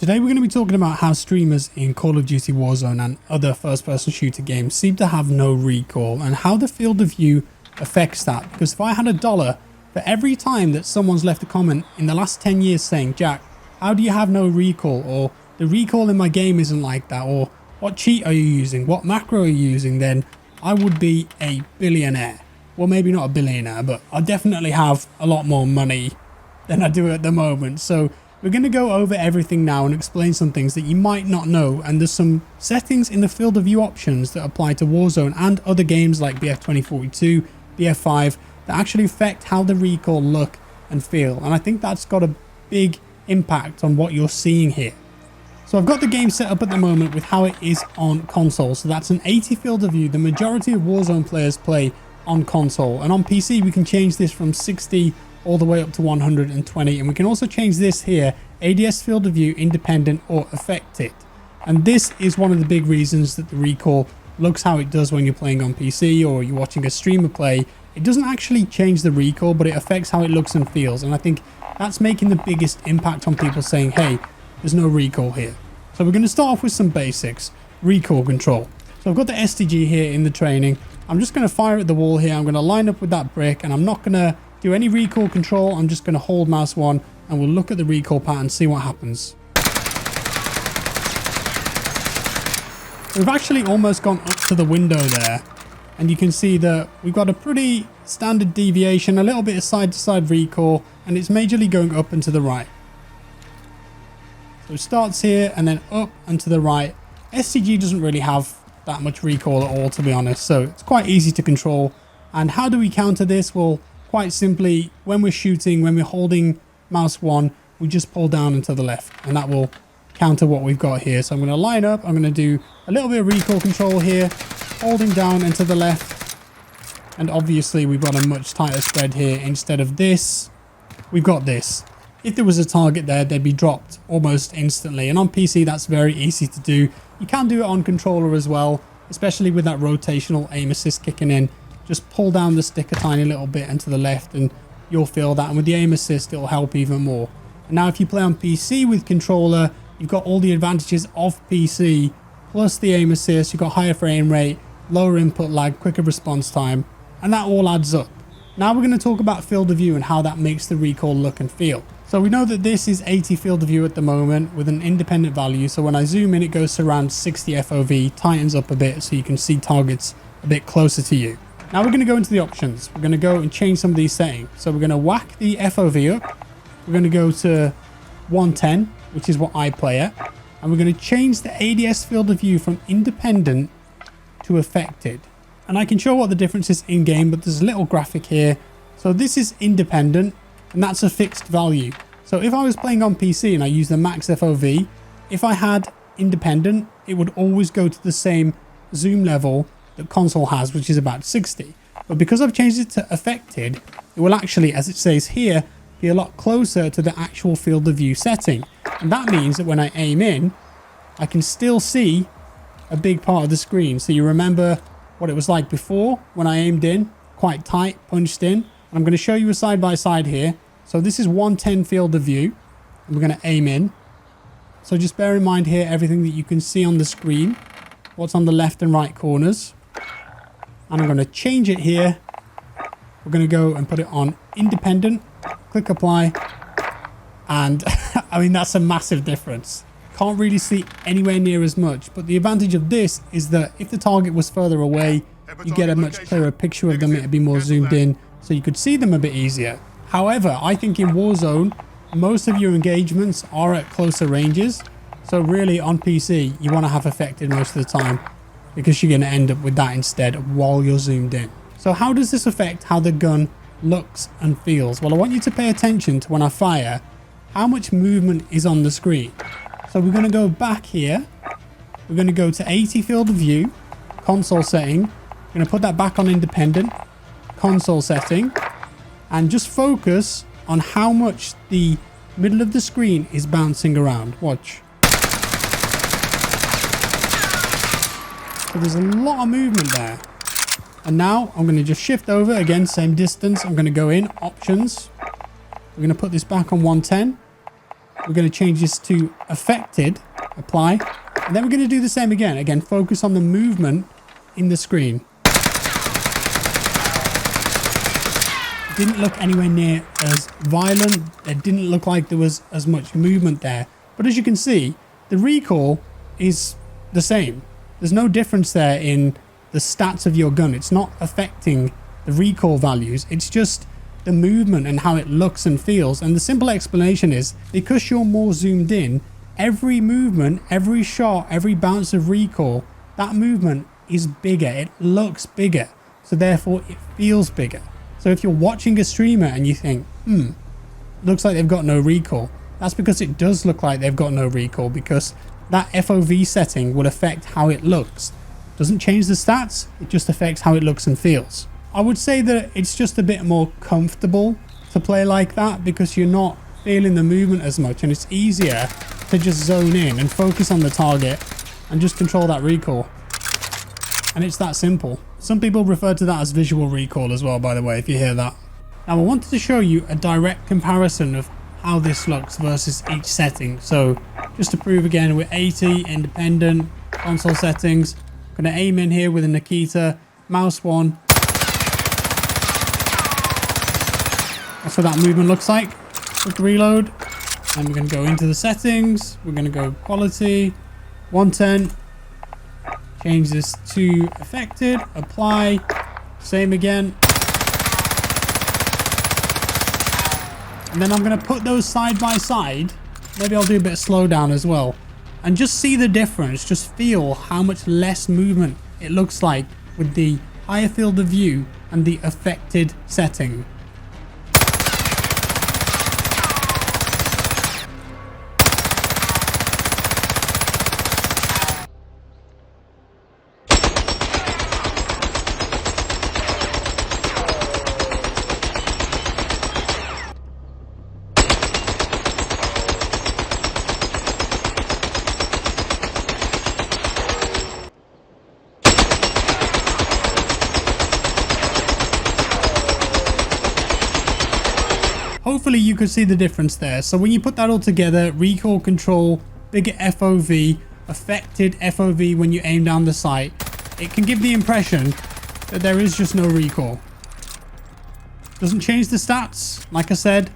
Today we're going to be talking about how streamers in Call of Duty Warzone and other first-person shooter games seem to have no recoil, and how the field of view affects that. Because if I had $1 for every time that someone's left a comment in the last 10 years saying, "Jack, how do you have no recoil?" or "the recoil in my game isn't like that," or "what cheat are you using? What macro are you using?" then I would be a billionaire. Well, maybe not a billionaire, but I definitely have a lot more money than I do at the moment. So we're going to go over everything now and explain some things that you might not know, and there's some settings in the field of view options that apply to Warzone and other games like BF2042, BF5 that actually affect how the recoil look and feel, and I think that's got a big impact on what you're seeing here. So I've got the game set up at the moment with how it is on console, so that's an 80 field of view. The majority of Warzone players play on console, and on PC we can change this from 60 all the way up to 120, and we can also change this here, ADS field of view, independent or affected. And this is one of the big reasons that the recoil looks how it does when you're playing on PC or you're watching a streamer play. It doesn't actually change the recoil, but it affects how it looks and feels, and I think that's making the biggest impact on people saying, hey, there's no recoil here. So we're going to start off with some basics. Recoil control. So I've got the STG here in the training. I'm just going to fire at the wall here. I'm going to line up with that brick, and I'm not going to do any recoil control. I'm just going to hold mouse 1 and we'll look at the recoil pattern, see what happens. We've actually almost gone up to the window there, and you can see that we've got a pretty standard deviation, a little bit of side to side recoil, and it's majorly going up and to the right. So it starts here and then up and to the right. STG doesn't really have that much recoil at all, to be honest, so it's quite easy to control. And how do we counter this? Well, quite simply, when we're shooting, when we're holding mouse 1, we just pull down and to the left, and that will counter what we've got here. So I'm going to line up, I'm going to do a little bit of recoil control here, holding down and to the left, and obviously we've got a much tighter spread here. Instead of this, we've got this. If there was a target there, they'd be dropped almost instantly, and on PC that's very easy to do. You can do it on controller as well, especially with that rotational aim assist kicking in. Just pull down the stick a tiny little bit and to the left and you'll feel that, and with the aim assist it'll help even more. And now if you play on PC with controller, you've got all the advantages of PC plus the aim assist. You've got higher frame rate, lower input lag, quicker response time, and that all adds up. Now we're going to talk about field of view and how that makes the recoil look and feel. So we know that this is 80 field of view at the moment with an independent value, so when I zoom in it goes to around 60 FOV, tightens up a bit so you can see targets a bit closer to you. Now we're going to go into the options. We're going to go and change some of these settings. So we're going to whack the FOV up. We're going to go to 110, which is what I play at. And we're going to change the ADS field of view from independent to affected. And I can show what the difference is in game, but there's a little graphic here. So this is independent, and that's a fixed value. So if I was playing on PC and I use the max FOV, if I had independent, it would always go to the same zoom level that console has, which is about 60. But because I've changed it to affected, it will actually, as it says here, be a lot closer to the actual field of view setting. And that means that when I aim in, I can still see a big part of the screen. So you remember what it was like before when I aimed in, quite tight, punched in. And I'm going to show you a side by side here. So this is 110 field of view, and we're going to aim in. So just bear in mind here everything that you can see on the screen, what's on the left and right corners. And I'm going to change it here. We're going to go and put it on independent, click apply, and I mean that's a massive difference. Can't really see anywhere near as much, but the advantage of this is that if the target was further away, you get a much clearer picture of them. It'd be more zoomed in, so you could see them a bit easier. However, I think in Warzone, most of your engagements are at closer ranges, so really on PC, you want to have affected most of the time, because you're going to end up with that instead while you're zoomed in. So how does this affect how the gun looks and feels? Well, I want you to pay attention to when I fire, how much movement is on the screen. So we're going to go back here. We're going to go to 80 field of view, console setting. We're going to put that back on independent, console setting, and just focus on how much the middle of the screen is bouncing around. Watch. So there's a lot of movement there. And now I'm going to just shift over, again, same distance. I'm going to go in, options. We're going to put this back on 110. We're going to change this to affected, apply, and then we're going to do the same again. Again, focus on the movement in the screen. It didn't look anywhere near as violent. It didn't look like there was as much movement there. But as you can see, the recoil is the same. There's no difference there in the stats of your gun. It's not affecting the recoil values. It's just the movement and how it looks and feels. And the simple explanation is because you're more zoomed in, every movement, every shot, every bounce of recoil, that movement is bigger. It looks bigger. So therefore it feels bigger. So if you're watching a streamer and you think, looks like they've got no recoil, that's because it does look like they've got no recoil, because that FOV setting will affect how it looks. Doesn't change the stats, it just affects how it looks and feels. I would say that it's just a bit more comfortable to play like that because you're not feeling the movement as much, and it's easier to just zone in and focus on the target and just control that recoil. And it's that simple. Some people refer to that as visual recoil as well, by the way, if you hear that. Now I wanted to show you a direct comparison of how this looks versus each setting. So just to prove again, we're 80, independent, console settings. I'm going to aim in here with a Nikita, mouse 1. That's what that movement looks like. Quick reload. And we're going to go into the settings. We're going to go quality, 110. Change this to affected, apply, same again. And then I'm going to put those side by side. Maybe I'll do a bit of slowdown as well. And just see the difference. Just feel how much less movement it looks like with the higher field of view and the affected setting. Hopefully you could see the difference there. So when you put that all together, recoil control, bigger FOV, affected FOV when you aim down the sight, it can give the impression that there is just no recoil. Doesn't change the stats. Like I said,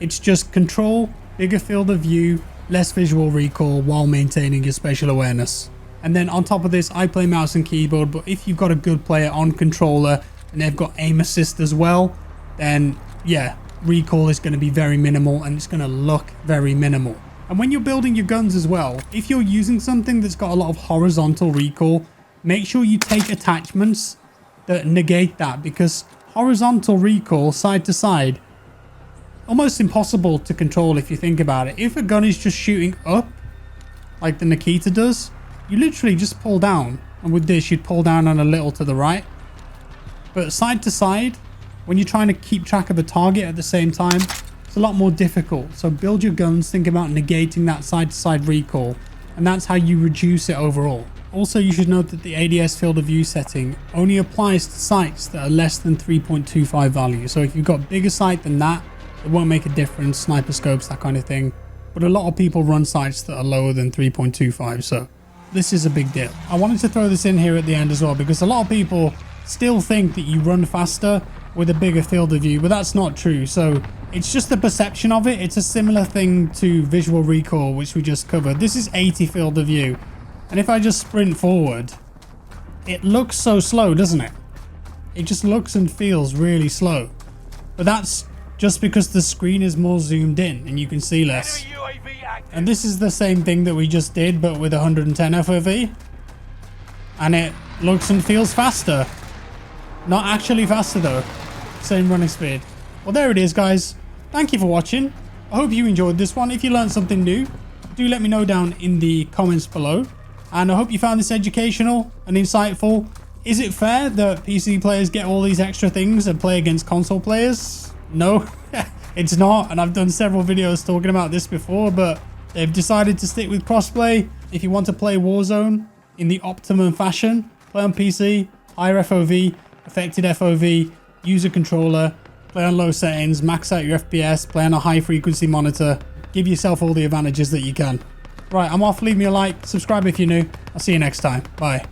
it's just control, bigger field of view, less visual recoil while maintaining your spatial awareness. And then on top of this, I play mouse and keyboard, but if you've got a good player on controller and they've got aim assist as well, then yeah, recoil is going to be very minimal and it's going to look very minimal. And when you're building your guns as well, if you're using something that's got a lot of horizontal recoil, make sure you take attachments that negate that, because horizontal recoil side to side, almost impossible to control if you think about it. If a gun is just shooting up like the Nikita does, you literally just pull down, and with this you'd pull down and a little to the right. But side to side, when you're trying to keep track of a target at the same time, it's a lot more difficult. So build your guns, think about negating that side-to-side recoil, and that's how you reduce it overall. Also, you should note that the ADS field of view setting only applies to sights that are less than 3.25 value. So if you've got bigger sight than that, it won't make a difference, sniper scopes, that kind of thing. But a lot of people run sights that are lower than 3.25, so this is a big deal. I wanted to throw this in here at the end as well, because a lot of people still think that you run faster with a bigger field of view, but that's not true. So it's just the perception of it. It's a similar thing to visual recoil, which we just covered. This is 80 field of view, and if I just sprint forward, it looks so slow, doesn't it? It just looks and feels really slow, but that's just because the screen is more zoomed in and you can see less. And this is the same thing that we just did, but with 110 FOV, and it looks and feels faster. Not actually faster though. Same running speed. Well, there it is, guys. Thank you for watching. I hope you enjoyed this one. If you learned something new, do let me know down in the comments below. And I hope you found this educational and insightful. Is it fair that PC players get all these extra things and play against console players? No, it's not. And I've done several videos talking about this before, but they've decided to stick with crossplay. If you want to play Warzone in the optimum fashion, play on PC, higher FOV, affected FOV, use a controller, play on low settings, max out your FPS, play on a high frequency monitor. give yourself all the advantages that you can. Right, I'm off. Leave me a like, subscribe if you're new. I'll see you next time. Bye.